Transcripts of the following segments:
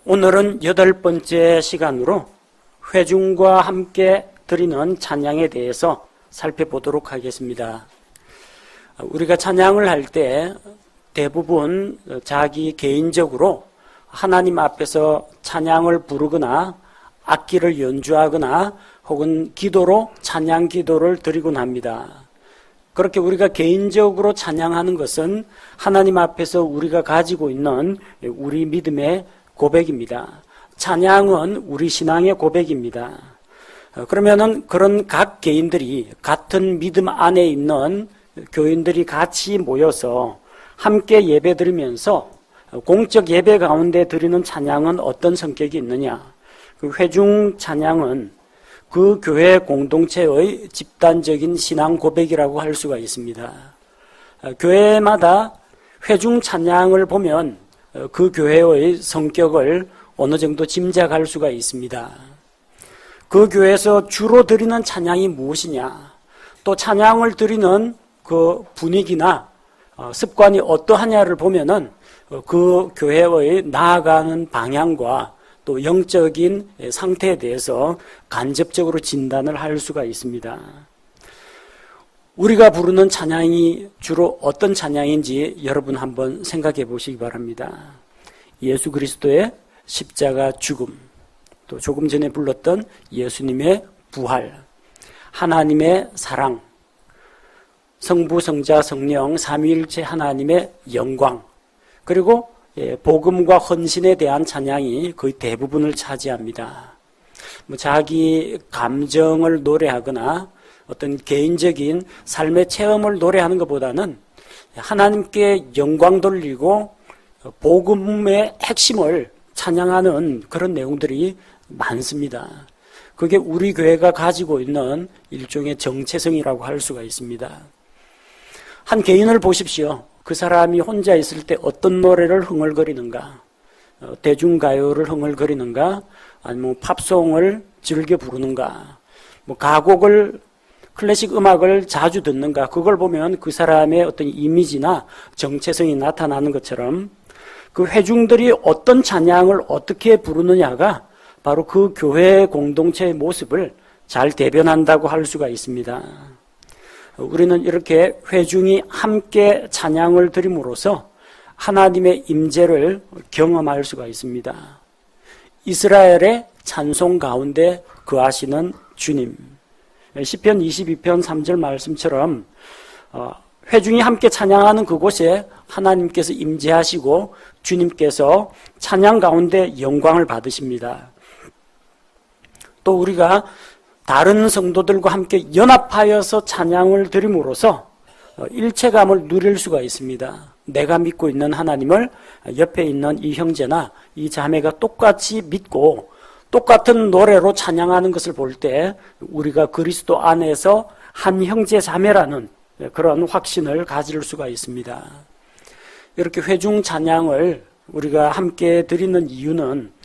오늘은 8번째 시간으로 회중과 함께 드리는 찬양에 대해서 살펴보도록 하겠습니다. 우리가 찬양을 할 때 대부분 자기 개인적으로 하나님 앞에서 찬양을 부르거나 악기를 연주하거나 혹은 기도로 찬양 기도를 드리곤 합니다. 그렇게 우리가 개인적으로 찬양하는 것은 하나님 앞에서 우리가 가지고 있는 우리 믿음의 고백입니다. 찬양은 우리 신앙의 고백입니다. 그러면은 그런 각 개인들이 같은 믿음 안에 있는 교인들이 같이 모여서 함께 예배 드리면서 공적 예배 가운데 드리는 찬양은 어떤 성격이 있느냐? 그 회중 찬양은 그 교회 공동체의 집단적인 신앙 고백이라고 할 수가 있습니다. 교회마다 회중 찬양을 보면 그 교회의 성격을 어느 정도 짐작할 수가 있습니다. 그 교회에서 주로 드리는 찬양이 무엇이냐, 또 찬양을 드리는 그 분위기나 습관이 어떠하냐를 보면은 그 교회의 나아가는 방향과 또 영적인 상태에 대해서 간접적으로 진단을 할 수가 있습니다. 우리가 부르는 찬양이 주로 어떤 찬양인지 여러분 한번 생각해 보시기 바랍니다. 예수 그리스도의 십자가 죽음, 또 조금 전에 불렀던 예수님의 부활, 하나님의 사랑, 성부, 성자, 성령, 삼위일체 하나님의 영광, 그리고 복음과 헌신에 대한 찬양이 거의 대부분을 차지합니다. 자기 감정을 노래하거나 어떤 개인적인 삶의 체험을 노래하는 것보다는 하나님께 영광 돌리고 복음의 핵심을 찬양하는 그런 내용들이 많습니다. 그게 우리 교회가 가지고 있는 일종의 정체성이라고 할 수가 있습니다. 한 개인을 보십시오. 그 사람이 혼자 있을 때 어떤 노래를 흥얼거리는가, 대중가요를 흥얼거리는가, 아니면 팝송을 즐겨 부르는가, 가곡을, 클래식 음악을 자주 듣는가, 그걸 보면 그 사람의 어떤 이미지나 정체성이 나타나는 것처럼 그 회중들이 어떤 찬양을 어떻게 부르느냐가 바로 그 교회 공동체의 모습을 잘 대변한다고 할 수가 있습니다. 우리는 이렇게 회중이 함께 찬양을 드림으로써 하나님의 임재를 경험할 수가 있습니다. 이스라엘의 찬송 가운데 거하시는 주님. 시편 22편 3절 말씀처럼 회중이 함께 찬양하는 그곳에 하나님께서 임재하시고 주님께서 찬양 가운데 영광을 받으십니다. 또 우리가 다른 성도들과 함께 연합하여서 찬양을 드림으로써 일체감을 누릴 수가 있습니다. 내가 믿고 있는 하나님을 옆에 있는 이 형제나 이 자매가 똑같이 믿고 똑같은 노래로 찬양하는 것을 볼 때 우리가 그리스도 안에서 한 형제 자매라는 그런 확신을 가질 수가 있습니다. 이렇게 회중 찬양을 우리가 함께 드리는 이유는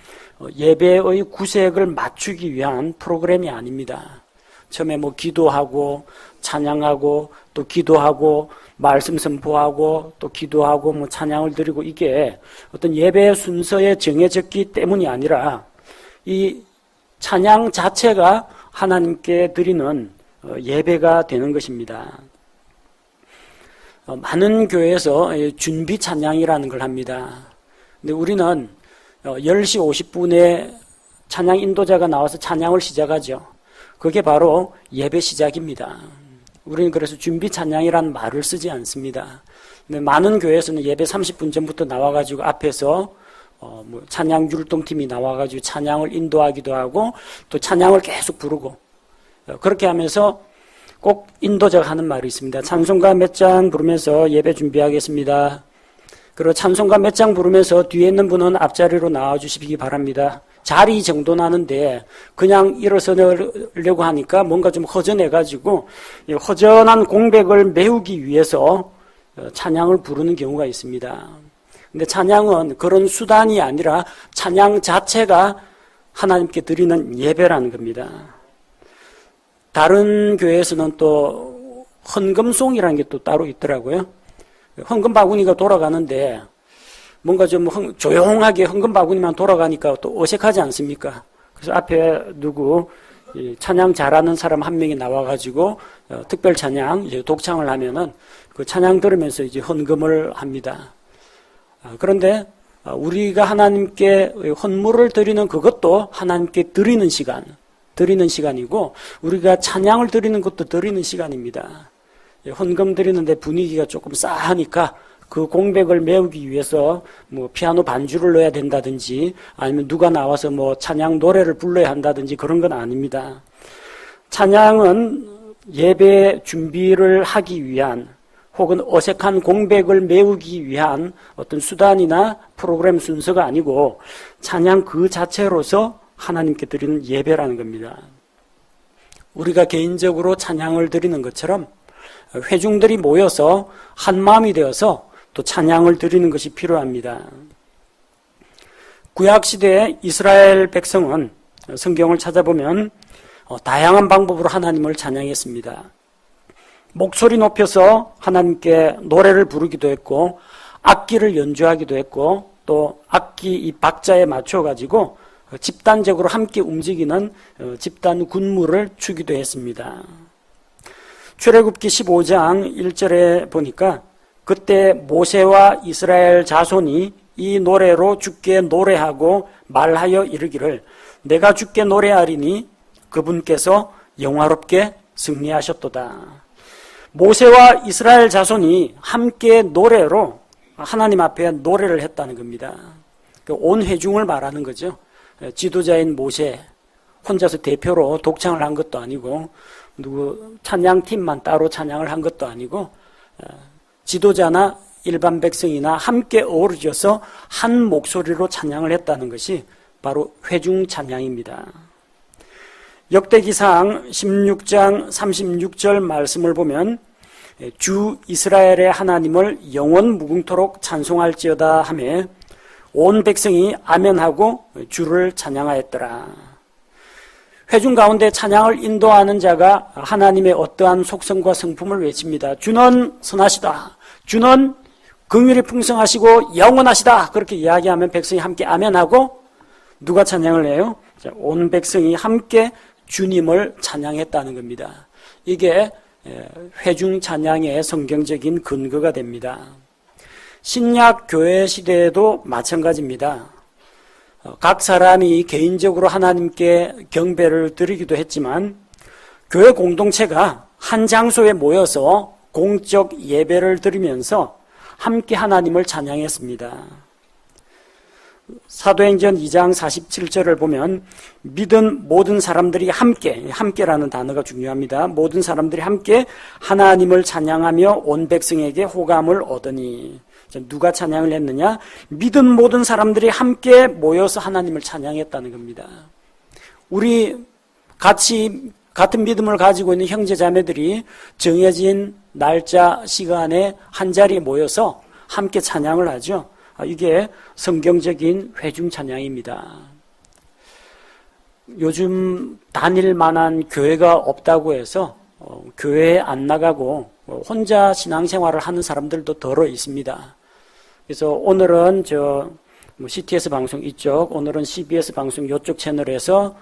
예배의 구색을 맞추기 위한 프로그램이 아닙니다. 처음에 기도하고 찬양하고 또 기도하고 말씀 선포하고 또 기도하고 찬양을 드리고 이게 어떤 예배 순서에 정해졌기 때문이 아니라 이 찬양 자체가 하나님께 드리는 예배가 되는 것입니다. 많은 교회에서 준비 찬양이라는 걸 합니다. 근데 우리는 10시 50분에 찬양 인도자가 나와서 찬양을 시작하죠. 그게 바로 예배 시작입니다. 우리는 그래서 준비 찬양이라는 말을 쓰지 않습니다. 근데 많은 교회에서는 예배 30분 전부터 나와가지고 앞에서 찬양 율동팀이 나와가지고 찬양을 인도하기도 하고 또 찬양을 계속 부르고 그렇게 하면서 꼭 인도자가 하는 말이 있습니다. 찬송가 몇 장 부르면서 예배 준비하겠습니다. 그리고 찬송가 몇 장 부르면서 뒤에 있는 분은 앞자리로 나와주시기 바랍니다. 자리 정돈하는데 그냥 일어서려고 하니까 뭔가 좀 허전해가지고 허전한 공백을 메우기 위해서 찬양을 부르는 경우가 있습니다. 근데 찬양은 그런 수단이 아니라 찬양 자체가 하나님께 드리는 예배라는 겁니다. 다른 교회에서는 또 헌금송이라는 게 또 따로 있더라고요. 헌금 바구니가 돌아가는데 뭔가 좀 조용하게 헌금 바구니만 돌아가니까 또 어색하지 않습니까? 그래서 앞에 누구 찬양 잘하는 사람 한 명이 나와가지고 특별 찬양 이제 독창을 하면은 그 찬양 들으면서 이제 헌금을 합니다. 그런데 우리가 하나님께 헌물을 드리는 그것도 하나님께 드리는 시간이고 우리가 찬양을 드리는 것도 드리는 시간입니다. 헌금 드리는데 분위기가 조금 싸하니까 그 공백을 메우기 위해서 뭐 피아노 반주를 넣어야 된다든지 아니면 누가 나와서 뭐 찬양 노래를 불러야 한다든지 그런 건 아닙니다. 찬양은 예배 준비를 하기 위한 혹은 어색한 공백을 메우기 위한 어떤 수단이나 프로그램 순서가 아니고 찬양 그 자체로서 하나님께 드리는 예배라는 겁니다. 우리가 개인적으로 찬양을 드리는 것처럼 회중들이 모여서 한 마음이 되어서 또 찬양을 드리는 것이 필요합니다. 구약시대의 이스라엘 백성은 성경을 찾아보면 다양한 방법으로 하나님을 찬양했습니다. 목소리 높여서 하나님께 노래를 부르기도 했고 악기를 연주하기도 했고 또 악기 이 박자에 맞춰가지고 집단적으로 함께 움직이는 집단 군무를 추기도 했습니다. 출애굽기 15장 1절에 보니까 그때 모세와 이스라엘 자손이 이 노래로 주께 노래하고 말하여 이르기를 내가 주께 노래하리니 그분께서 영화롭게 승리하셨도다. 모세와 이스라엘 자손이 함께 노래로 하나님 앞에 노래를 했다는 겁니다. 온 회중을 말하는 거죠. 지도자인 모세 혼자서 대표로 독창을 한 것도 아니고 누구 찬양팀만 따로 찬양을 한 것도 아니고 지도자나 일반 백성이나 함께 어우러져서 한 목소리로 찬양을 했다는 것이 바로 회중 찬양입니다. 역대기상 16장 36절 말씀을 보면 주 이스라엘의 하나님을 영원 무궁토록 찬송할지어다 하며 온 백성이 아멘하고 주를 찬양하였더라. 회중 가운데 찬양을 인도하는 자가 하나님의 어떠한 속성과 성품을 외칩니다. 주는 선하시다. 주는 긍휼이 풍성하시고 영원하시다. 그렇게 이야기하면 백성이 함께 아멘하고 누가 찬양을 해요? 온 백성이 함께 주님을 찬양했다는 겁니다. 이게 회중 찬양의 성경적인 근거가 됩니다. 신약 교회 시대에도 마찬가지입니다. 각 사람이 개인적으로 하나님께 경배를 드리기도 했지만 교회 공동체가 한 장소에 모여서 공적 예배를 드리면서 함께 하나님을 찬양했습니다. 사도행전 2장 47절을 보면 믿은 모든 사람들이 함께라는 단어가 중요합니다. 모든 사람들이 함께 하나님을 찬양하며 온 백성에게 호감을 얻으니 누가 찬양을 했느냐? 믿은 모든 사람들이 함께 모여서 하나님을 찬양했다는 겁니다. 우리 같은 믿음을 가지고 있는 형제 자매들이 정해진 날짜 시간에 한 자리에 모여서 함께 찬양을 하죠. 이게 성경적인 회중 찬양입니다. 요즘 다닐 만한 교회가 없다고 해서 교회에 안 나가고 혼자 신앙생활을 하는 사람들도 더러 있습니다. 그래서 오늘은 CTS 방송 이쪽, 오늘은 CBS 방송 이쪽 채널에서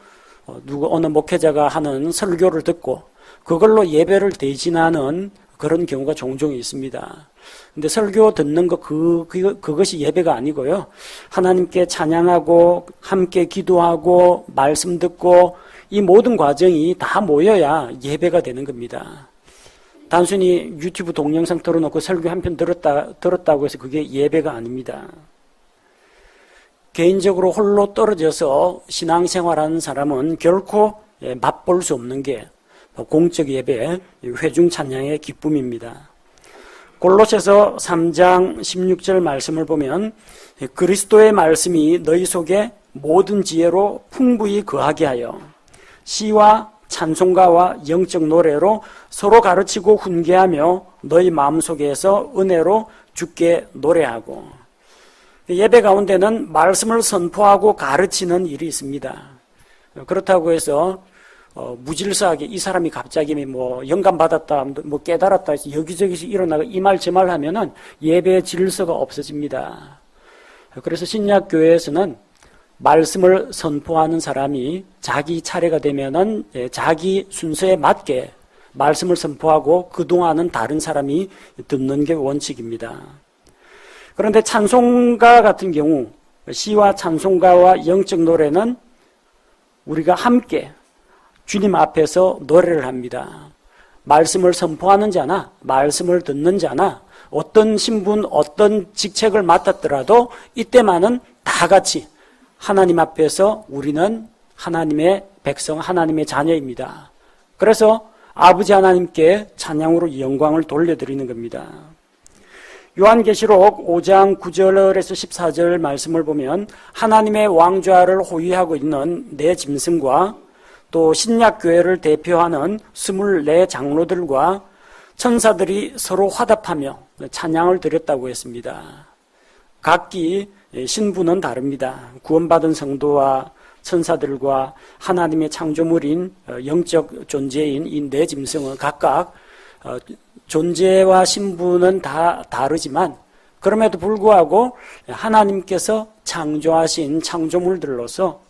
어느 목회자가 하는 설교를 듣고 그걸로 예배를 대신하는 그런 경우가 종종 있습니다. 근데 설교 듣는 그것이 예배가 아니고요. 하나님께 찬양하고 함께 기도하고 말씀 듣고 이 모든 과정이 다 모여야 예배가 되는 겁니다. 단순히 유튜브 동영상 틀어놓고 설교 한 편 들었다고 해서 그게 예배가 아닙니다. 개인적으로 홀로 떨어져서 신앙생활하는 사람은 결코 맛볼 수 없는 게 공적 예배, 회중 찬양의 기쁨입니다. 골로새서 3장 16절 말씀을 보면 그리스도의 말씀이 너희 속에 모든 지혜로 풍부히 거하게 하여 시와 찬송가와 영적 노래로 서로 가르치고 훈계하며 너희 마음속에서 은혜로 주께 노래하고. 예배 가운데는 말씀을 선포하고 가르치는 일이 있습니다. 그렇다고 해서 무질서하게 이 사람이 갑자기 영감 받았다, 깨달았다 해서 여기저기서 일어나고 이 말 저 말 하면은 예배의 질서가 없어집니다. 그래서 신약교회에서는 말씀을 선포하는 사람이 자기 차례가 되면은 자기 순서에 맞게 말씀을 선포하고 그동안은 다른 사람이 듣는 게 원칙입니다. 그런데 찬송가 같은 경우 시와 찬송가와 영적 노래는 우리가 함께 주님 앞에서 노래를 합니다. 말씀을 선포하는 자나 말씀을 듣는 자나 어떤 신분, 어떤 직책을 맡았더라도 이때만은 다 같이 하나님 앞에서 우리는 하나님의 백성, 하나님의 자녀입니다. 그래서 아버지 하나님께 찬양으로 영광을 돌려드리는 겁니다. 요한계시록 5장 9절에서 14절 말씀을 보면 하나님의 왕좌를 호위하고 있는 네 짐승과 또 신약교회를 대표하는 24 장로들과 천사들이 서로 화답하며 찬양을 드렸다고 했습니다. 각기 신분은 다릅니다. 구원받은 성도와 천사들과 하나님의 창조물인 영적 존재인 이 네 짐승은 각각 존재와 신분은 다 다르지만 그럼에도 불구하고 하나님께서 창조하신 창조물들로서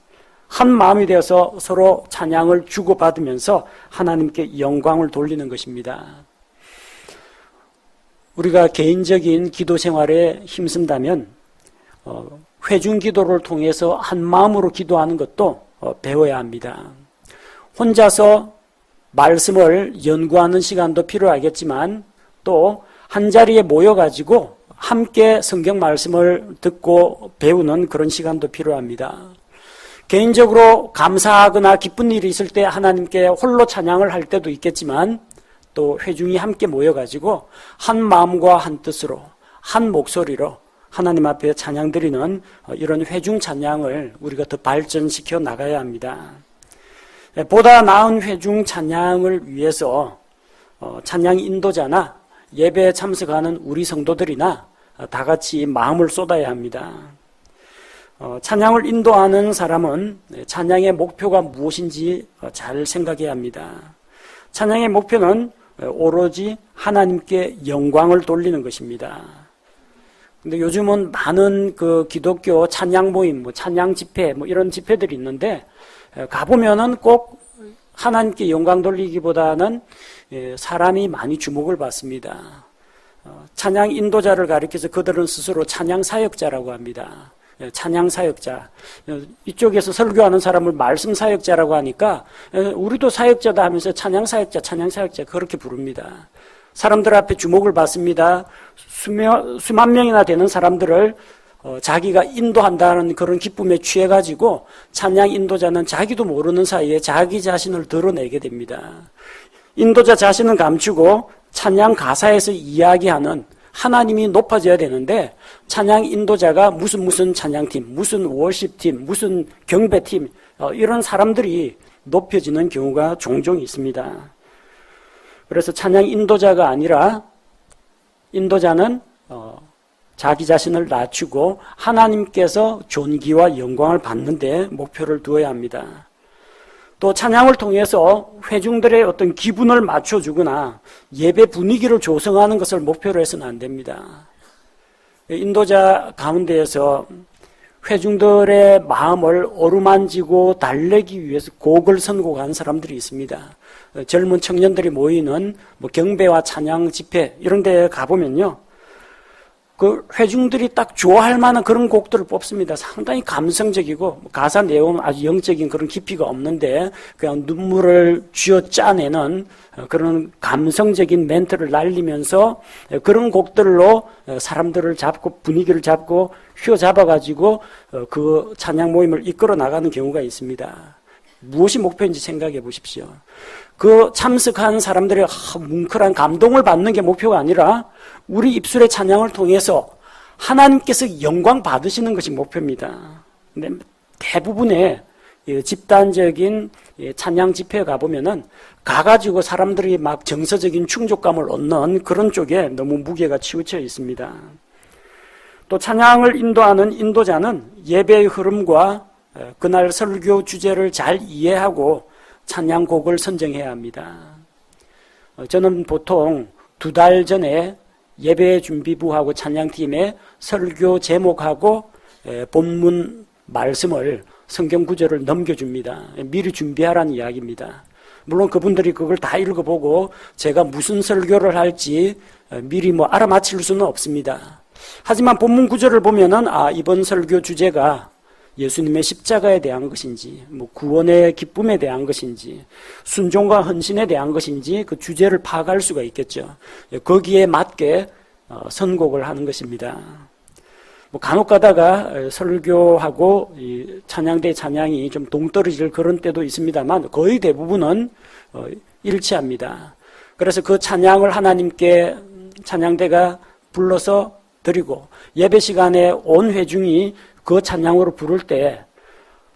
한 마음이 되어서 서로 찬양을 주고받으면서 하나님께 영광을 돌리는 것입니다. 우리가 개인적인 기도 생활에 힘쓴다면 회중 기도를 통해서 한 마음으로 기도하는 것도 배워야 합니다. 혼자서 말씀을 연구하는 시간도 필요하겠지만 또 한자리에 모여가지고 함께 성경 말씀을 듣고 배우는 그런 시간도 필요합니다. 개인적으로 감사하거나 기쁜 일이 있을 때 하나님께 홀로 찬양을 할 때도 있겠지만 또 회중이 함께 모여가지고 한 마음과 한 뜻으로 한 목소리로 하나님 앞에 찬양 드리는 이런 회중 찬양을 우리가 더 발전시켜 나가야 합니다. 보다 나은 회중 찬양을 위해서 찬양 인도자나 예배에 참석하는 우리 성도들이나 다 같이 마음을 쏟아야 합니다. 찬양을 인도하는 사람은 찬양의 목표가 무엇인지 잘 생각해야 합니다. 찬양의 목표는 오로지 하나님께 영광을 돌리는 것입니다. 근데 요즘은 많은 그 기독교 찬양 모임, 찬양 집회, 이런 집회들이 있는데, 가보면은 꼭 하나님께 영광 돌리기보다는 사람이 많이 주목을 받습니다. 찬양 인도자를 가리켜서 그들은 스스로 찬양 사역자라고 합니다. 찬양 사역자. 이쪽에서 설교하는 사람을 말씀 사역자라고 하니까 우리도 사역자다 하면서 찬양 사역자 그렇게 부릅니다. 사람들 앞에 주목을 받습니다. 수만 명이나 되는 사람들을 자기가 인도한다는 그런 기쁨에 취해가지고 찬양 인도자는 자기도 모르는 사이에 자기 자신을 드러내게 됩니다. 인도자 자신은 감추고 찬양 가사에서 이야기하는 하나님이 높아져야 되는데 찬양 인도자가 무슨 찬양팀, 무슨 월십팀, 무슨 경배팀 이런 사람들이 높여지는 경우가 종종 있습니다. 그래서 찬양 인도자가 아니라 인도자는 자기 자신을 낮추고 하나님께서 존귀와 영광을 받는 데 목표를 두어야 합니다. 또 찬양을 통해서 회중들의 어떤 기분을 맞춰주거나 예배 분위기를 조성하는 것을 목표로 해서는 안 됩니다. 인도자 가운데에서 회중들의 마음을 어루만지고 달래기 위해서 곡을 선곡하는 사람들이 있습니다. 젊은 청년들이 모이는 경배와 찬양 집회 이런 데 가보면요. 그 회중들이 딱 좋아할 만한 그런 곡들을 뽑습니다. 상당히 감성적이고 가사 내용은 아주 영적인 그런 깊이가 없는데 그냥 눈물을 쥐어 짜내는 그런 감성적인 멘트를 날리면서 그런 곡들로 사람들을 잡고 분위기를 잡고 휘어잡아가지고 그 찬양 모임을 이끌어 나가는 경우가 있습니다. 무엇이 목표인지 생각해 보십시오. 그 참석한 사람들의 뭉클한 감동을 받는 게 목표가 아니라 우리 입술의 찬양을 통해서 하나님께서 영광 받으시는 것이 목표입니다. 근데 대부분의 집단적인 찬양 집회에 가보면은 가가지고 사람들이 막 정서적인 충족감을 얻는 그런 쪽에 너무 무게가 치우쳐 있습니다. 또 찬양을 인도하는 인도자는 예배의 흐름과 그날 설교 주제를 잘 이해하고 찬양곡을 선정해야 합니다. 저는 보통 2달 전에 예배 준비부하고 찬양팀에 설교 제목하고 본문 말씀을 성경 구절을 넘겨줍니다. 미리 준비하라는 이야기입니다. 물론 그분들이 그걸 다 읽어보고 제가 무슨 설교를 할지 미리 알아맞힐 수는 없습니다. 하지만 본문 구절을 보면은 이번 설교 주제가 예수님의 십자가에 대한 것인지, 구원의 기쁨에 대한 것인지, 순종과 헌신에 대한 것인지 그 주제를 파악할 수가 있겠죠. 거기에 맞게 선곡을 하는 것입니다. 간혹 가다가 설교하고 이 찬양대 찬양이 좀 동떨어질 그런 때도 있습니다만 거의 대부분은 일치합니다. 그래서 그 찬양을 하나님께 찬양대가 불러서 드리고 예배 시간에 온 회중이 그 찬양으로 부를 때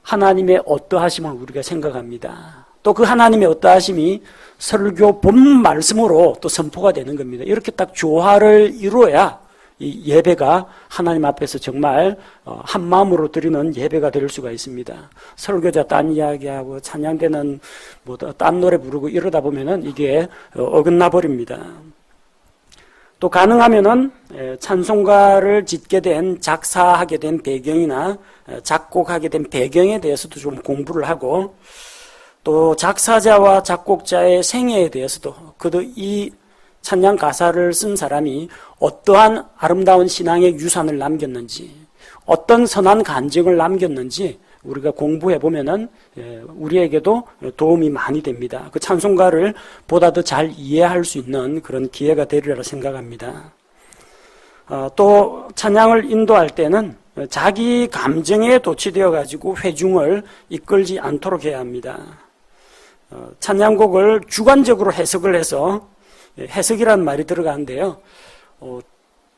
하나님의 어떠하심을 우리가 생각합니다. 또 그 하나님의 어떠하심이 설교 본 말씀으로 또 선포가 되는 겁니다. 이렇게 딱 조화를 이루어야 이 예배가 하나님 앞에서 정말 한 마음으로 드리는 예배가 될 수가 있습니다. 설교자 딴 이야기하고 찬양대는 딴 노래 부르고 이러다 보면은 이게 어긋나 버립니다. 또 가능하면은 찬송가를 짓게 된 작사하게 된 배경이나 작곡하게 된 배경에 대해서도 좀 공부를 하고 또 작사자와 작곡자의 생애에 대해서도 그도 이 찬양 가사를 쓴 사람이 어떠한 아름다운 신앙의 유산을 남겼는지 어떤 선한 간증을 남겼는지 우리가 공부해 보면은 우리에게도 도움이 많이 됩니다. 그 찬송가를 보다 더 잘 이해할 수 있는 그런 기회가 되리라 생각합니다. 또 찬양을 인도할 때는 자기 감정에 도취되어 가지고 회중을 이끌지 않도록 해야 합니다. 찬양곡을 주관적으로 해석을 해서 해석이라는 말이 들어가는데요.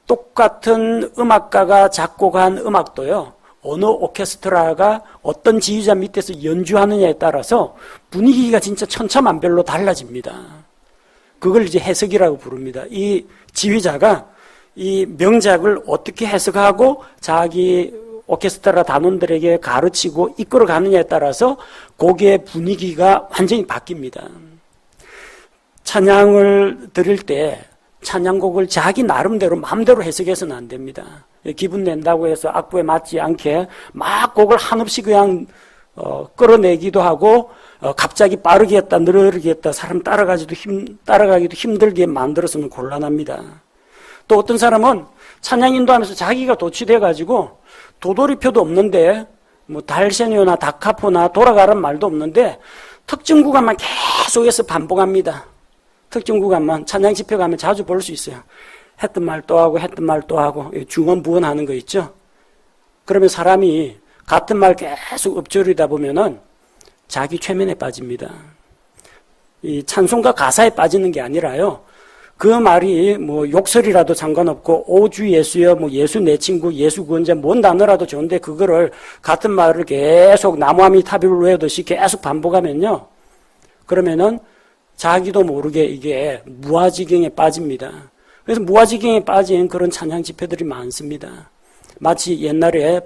똑같은 음악가가 작곡한 음악도요. 어느 오케스트라가 어떤 지휘자 밑에서 연주하느냐에 따라서 분위기가 진짜 천차만별로 달라집니다. 그걸 이제 해석이라고 부릅니다. 이 지휘자가 이 명작을 어떻게 해석하고 자기 오케스트라 단원들에게 가르치고 이끌어가느냐에 따라서 곡의 분위기가 완전히 바뀝니다. 찬양을 드릴 때 찬양곡을 자기 나름대로 마음대로 해석해서는 안 됩니다. 기분 낸다고 해서 악보에 맞지 않게 막 곡을 한없이 그냥 끌어내기도 하고 갑자기 빠르게 했다 느리게 했다 사람 따라가기도 힘들게 만들어서는 곤란합니다. 또 어떤 사람은 찬양 인도하면서 자기가 도취돼 가지고 도돌이표도 없는데 달세뇨나 다카포나 돌아가라는 말도 없는데 특정 구간만 계속해서 반복합니다. 특정 구간만 찬양 집회 가면 자주 볼 수 있어요. 했던 말 또 하고 했던 말 또 하고 중언부언하는 거 있죠. 그러면 사람이 같은 말 계속 읊조리다 보면은 자기 최면에 빠집니다. 이 찬송가 가사에 빠지는 게 아니라요. 그 말이 욕설이라도 상관없고 오주 예수여 예수 내 친구 예수 구원자 뭔 단어라도 좋은데 그거를 같은 말을 계속 나무아미타비를 외우듯이 계속 반복하면요. 그러면은 자기도 모르게 이게 무아지경에 빠집니다. 그래서 무아지경에 빠진 그런 찬양 집회들이 많습니다. 마치 옛날에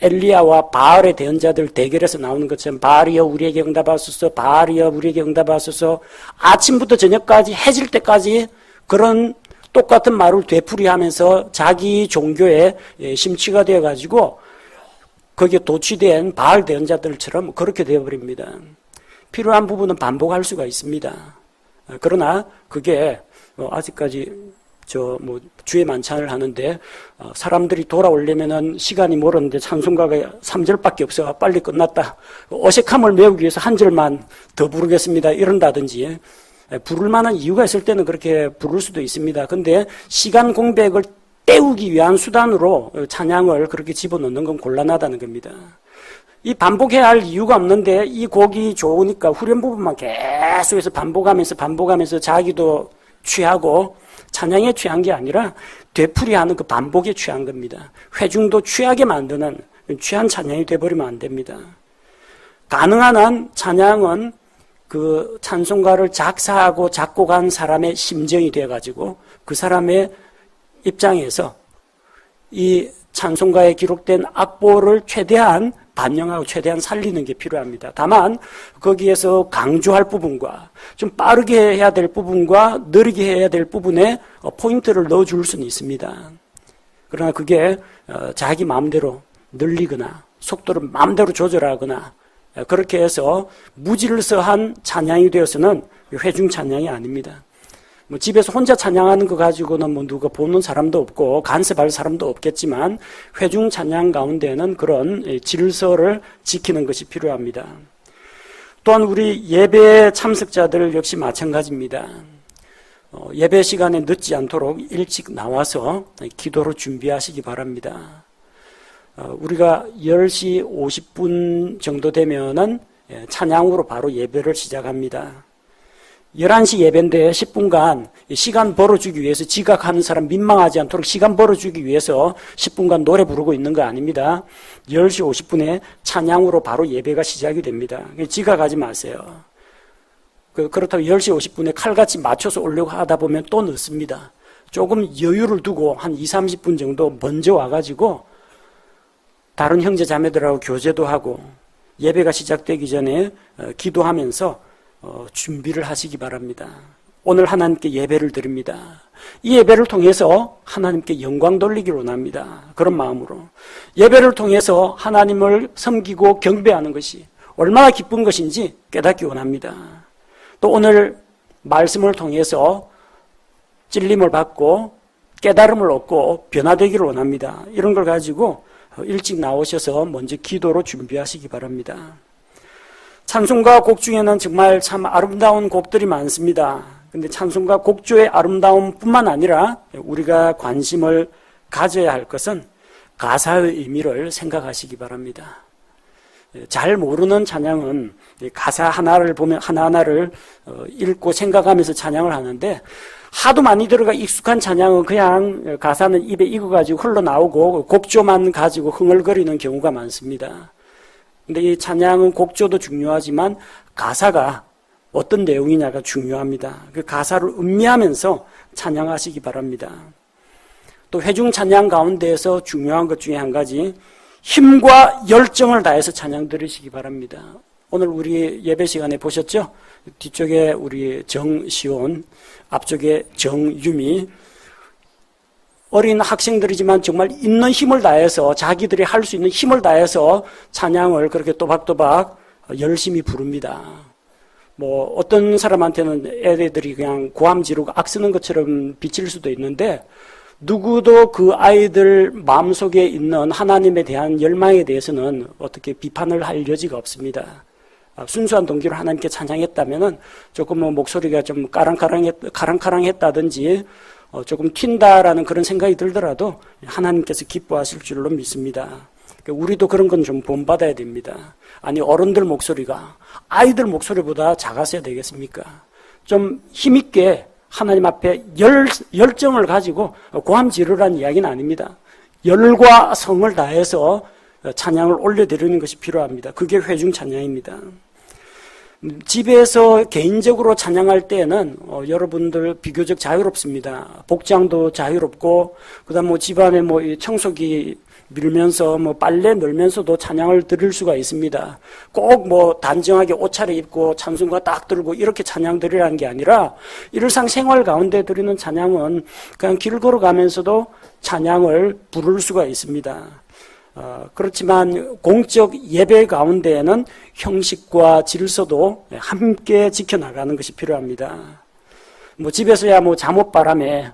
엘리야와 바알의 대언자들 대결에서 나오는 것처럼 바알이여 우리에게 응답하소서 바알이여 우리에게 응답하소서 아침부터 저녁까지 해질 때까지 그런 똑같은 말을 되풀이하면서 자기 종교에 심취가 되어가지고 거기에 도취된 바알 대언자들처럼 그렇게 되어버립니다. 필요한 부분은 반복할 수가 있습니다. 그러나 그게 아직까지 주의 만찬을 하는데 사람들이 돌아오려면은 시간이 멀었는데 찬송가가 3절밖에 없어 빨리 끝났다. 어색함을 메우기 위해서 한 절만 더 부르겠습니다. 이런다든지 부를 만한 이유가 있을 때는 그렇게 부를 수도 있습니다. 근데 시간 공백을 때우기 위한 수단으로 찬양을 그렇게 집어넣는 건 곤란하다는 겁니다. 이 반복해야 할 이유가 없는데 이 곡이 좋으니까 후렴 부분만 계속해서 반복하면서 자기도 취하고 찬양에 취한 게 아니라 되풀이하는 그 반복에 취한 겁니다. 회중도 취하게 만드는 취한 찬양이 돼버리면 안 됩니다. 가능한 한 찬양은 그 찬송가를 작사하고 작곡한 사람의 심정이 돼가지고 그 사람의 입장에서 이 찬송가에 기록된 악보를 최대한 반영하고 최대한 살리는 게 필요합니다. 다만 거기에서 강조할 부분과 좀 빠르게 해야 될 부분과 느리게 해야 될 부분에 포인트를 넣어줄 수는 있습니다. 그러나 그게 자기 마음대로 늘리거나 속도를 마음대로 조절하거나 그렇게 해서 무질서한 찬양이 되어서는 회중 찬양이 아닙니다. 뭐 집에서 혼자 찬양하는 거 가지고는 뭐 누가 보는 사람도 없고 간섭할 사람도 없겠지만 회중 찬양 가운데는 그런 질서를 지키는 것이 필요합니다. 또한 우리 예배 참석자들 역시 마찬가지입니다. 예배 시간에 늦지 않도록 일찍 나와서 기도로 준비하시기 바랍니다. 우리가 10시 50분 정도 되면은 찬양으로 바로 예배를 시작합니다. 11시 예배인데 10분간 시간 벌어주기 위해서 지각하는 사람 민망하지 않도록 시간 벌어주기 위해서 10분간 노래 부르고 있는 거 아닙니다. 10시 50분에 찬양으로 바로 예배가 시작이 됩니다. 지각하지 마세요. 그렇다고 10시 50분에 칼같이 맞춰서 오려고 하다 보면 또 늦습니다. 조금 여유를 두고 한 2, 30분 정도 먼저 와가지고 다른 형제 자매들하고 교제도 하고 예배가 시작되기 전에 기도하면서 준비를 하시기 바랍니다. 오늘 하나님께 예배를 드립니다. 이 예배를 통해서 하나님께 영광 돌리기를 원합니다. 그런 마음으로 예배를 통해서 하나님을 섬기고 경배하는 것이 얼마나 기쁜 것인지 깨닫기 원합니다. 또 오늘 말씀을 통해서 찔림을 받고 깨달음을 얻고 변화되기를 원합니다. 이런 걸 가지고 일찍 나오셔서 먼저 기도로 준비하시기 바랍니다. 찬송가 곡 중에는 정말 참 아름다운 곡들이 많습니다. 근데 찬송가 곡조의 아름다움뿐만 아니라 우리가 관심을 가져야 할 것은 가사의 의미를 생각하시기 바랍니다. 잘 모르는 찬양은 가사 하나를 보면 하나하나를 읽고 생각하면서 찬양을 하는데 하도 많이 들어가 익숙한 찬양은 그냥 가사는 입에 익어가지고 흘러나오고 곡조만 가지고 흥얼거리는 경우가 많습니다. 근데 이 찬양은 곡조도 중요하지만 가사가 어떤 내용이냐가 중요합니다. 그 가사를 음미하면서 찬양하시기 바랍니다. 또 회중 찬양 가운데에서 중요한 것 중에 한 가지 힘과 열정을 다해서 찬양 들으시기 바랍니다. 오늘 우리 예배 시간에 보셨죠? 뒤쪽에 우리 정시온, 앞쪽에 정유미, 어린 학생들이지만 정말 있는 힘을 다해서 자기들이 할 수 있는 힘을 다해서 찬양을 그렇게 또박또박 열심히 부릅니다. 뭐 어떤 사람한테는 애들이 그냥 고함 지르고 악쓰는 것처럼 비칠 수도 있는데 누구도 그 아이들 마음속에 있는 하나님에 대한 열망에 대해서는 어떻게 비판을 할 여지가 없습니다. 순수한 동기로 하나님께 찬양했다면은 조금 뭐 목소리가 좀 카랑카랑했다든지 조금 튄다라는 그런 생각이 들더라도 하나님께서 기뻐하실 줄로 믿습니다. 우리도 그런 건 좀 본받아야 됩니다. 아니 어른들 목소리가 아이들 목소리보다 작았어야 되겠습니까? 좀 힘있게 하나님 앞에 열정을 가지고 고함 지르라는 이야기는 아닙니다. 열과 성을 다해서 찬양을 올려드리는 것이 필요합니다. 그게 회중 찬양입니다. 집에서 개인적으로 찬양할 때는 여러분들 비교적 자유롭습니다. 복장도 자유롭고 그다음 뭐 집안에 뭐 청소기 밀면서 뭐 빨래 널면서도 찬양을 드릴 수가 있습니다. 꼭 뭐 단정하게 옷 차려입고 찬송가 딱 들고 이렇게 찬양 드리라는 게 아니라 일상생활 가운데 드리는 찬양은 그냥 길 걸어가면서도 찬양을 부를 수가 있습니다. 그렇지만 공적 예배 가운데에는 형식과 질서도 함께 지켜나가는 것이 필요합니다. 뭐 집에서야 뭐 잠옷바람에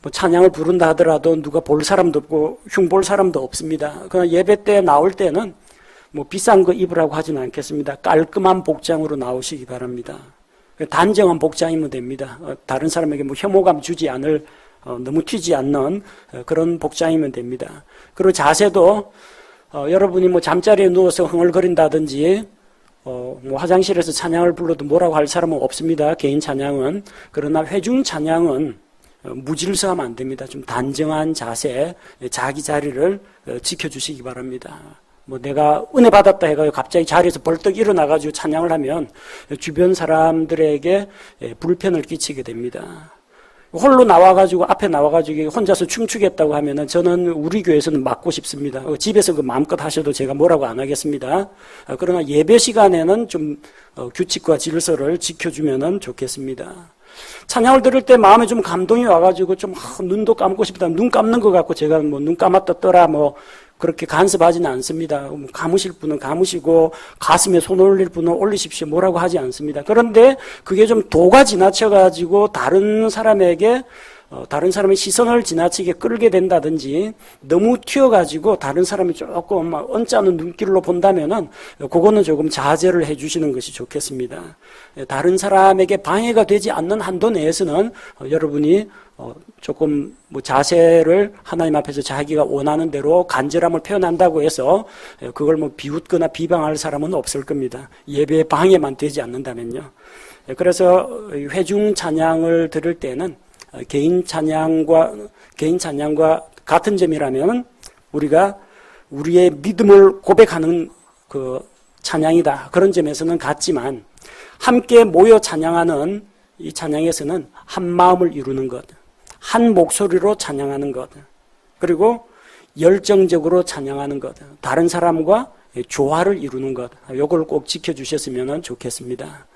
뭐 찬양을 부른다 하더라도 누가 볼 사람도 없고 흉볼 사람도 없습니다. 그러나 예배 때 나올 때는 뭐 비싼 거 입으라고 하지는 않겠습니다. 깔끔한 복장으로 나오시기 바랍니다. 단정한 복장이면 됩니다. 다른 사람에게 뭐 혐오감 주지 않을 너무 튀지 않는 그런 복장이면 됩니다. 그리고 자세도 여러분이 뭐 잠자리에 누워서 흥얼거린다든지 뭐 화장실에서 찬양을 불러도 뭐라고 할 사람은 없습니다. 개인 찬양은. 그러나 회중 찬양은 무질서하면 안 됩니다. 좀 단정한 자세, 자기 자리를 지켜주시기 바랍니다. 뭐 내가 은혜 받았다 해가지고 갑자기 자리에서 벌떡 일어나가지고 찬양을 하면 주변 사람들에게 불편을 끼치게 됩니다. 홀로 나와가지고 앞에 나와가지고 혼자서 춤추겠다고 하면은 저는 우리 교회에서는 막고 싶습니다. 집에서 그 마음껏 하셔도 제가 뭐라고 안 하겠습니다. 그러나 예배 시간에는 좀 규칙과 질서를 지켜주면은 좋겠습니다. 찬양을 들을 때 마음에 좀 감동이 와가지고 좀 눈도 감고 싶다. 눈 감는 것 같고 제가 뭐 눈 감았다 떠라 뭐 그렇게 간섭하지는 않습니다. 감으실 분은 감으시고 가슴에 손 올릴 분은 올리십시오. 뭐라고 하지 않습니다. 그런데 그게 좀 도가 지나쳐가지고 다른 사람의 시선을 지나치게 끌게 된다든지 너무 튀어가지고 다른 사람이 조금 언짢은 눈길로 본다면은 그거는 조금 자제를 해주시는 것이 좋겠습니다. 다른 사람에게 방해가 되지 않는 한도 내에서는 여러분이 조금 자세를 하나님 앞에서 자기가 원하는 대로 간절함을 표현한다고 해서 그걸 비웃거나 비방할 사람은 없을 겁니다. 예배에 방해만 되지 않는다면요. 그래서 회중 찬양을 들을 때는 개인 찬양과 같은 점이라면 우리가 우리의 믿음을 고백하는 그 찬양이다. 그런 점에서는 같지만 함께 모여 찬양하는 이 찬양에서는 한 마음을 이루는 것, 한 목소리로 찬양하는 것, 그리고 열정적으로 찬양하는 것, 다른 사람과 조화를 이루는 것, 이걸 꼭 지켜주셨으면 좋겠습니다.